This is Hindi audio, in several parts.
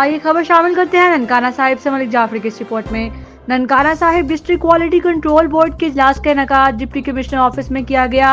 आइए खबर शामिल करते हैं ननकाना साहिब से मलिक जाफरी की इस रिपोर्ट में। Nankana Sahib district quality control board के इजलास का इनेकाद डिप्टी कमिश्नर ऑफिस में किया गया।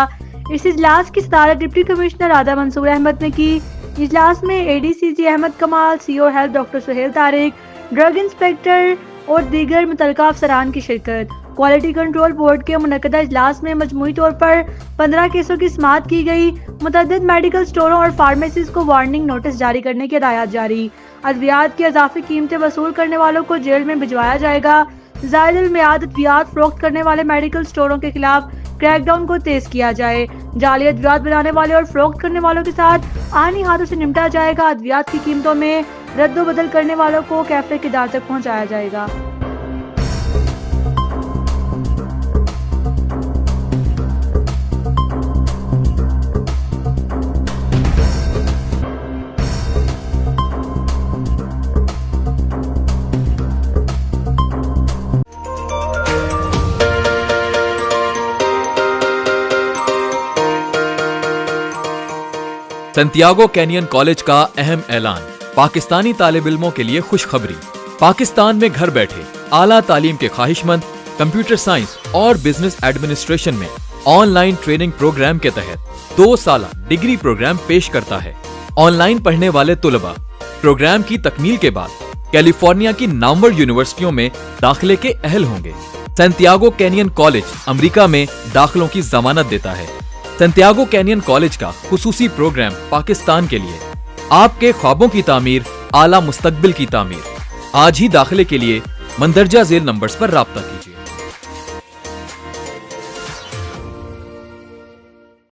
इस इजलास की सदारत डिप्टी कमिश्नर राधा मंसूर अहमद ने की। इजलास में ADCG Ahmad Kamal, CO health doctor Suhail Tariq, drug inspector और दीगर मुतल्लिका अफसरान की शिरकत। क्वालिटी कंट्रोल बोर्ड के मुनक्कदा इजलास में मजमूई तौर पर 15 केसों की समाअत की गई। मुतअद्दिद मेडिकल स्टोरों और फार्मेसीज को वार्निंग नोटिस जारी करने की हिदायत जारी। अद्वियात की इजाफी कीमतें वसूल करने वालों को जेल में भिजवाया जाएगा। ज़ायद मियाद अद्वियात फरोख्त करने वाले मेडिकल स्टोरों के खिलाफ क्रैकडाउन को तेज किया जाए। जाली अद्वियात बनाने वाले और फरोख्त करने वालों के साथ आनी हाथों से निपटा जाएगा। अद्वियात की कीमतों में रद्दो बदल करने वालों को कैफे की दार तक पहुँचाया जाएगा। सैंटियागो कैनियन कॉलेज का अहम ऐलान। पाकिस्तानी तालिब इल्मों के लिए खुशखबरी। पाकिस्तान में घर बैठे आला तालीम के ख्वाहिशमंद कंप्यूटर साइंस और बिजनेस एडमिनिस्ट्रेशन में ऑनलाइन ट्रेनिंग प्रोग्राम के तहत 2 साला डिग्री प्रोग्राम पेश करता है। ऑनलाइन पढ़ने वाले तुलबा प्रोग्राम की तकमील के बाद कैलिफोर्निया की नामवर यूनिवर्सिटियों में दाखिले के अहल होंगे। सैंटियागो कैनियन कॉलेज अमेरिका में दाखिलों की जमानत देता है। सैंटियागो कैनियन कॉलेज का खुसूसी प्रोग्राम पाकिस्तान के लिए आपके ख्वाबों की तामीर, आला मुस्तकबिल की तामीर। आज ही दाखिले के लिए मंदरजा झेल नंबर्स पर राब्ता कीजिए।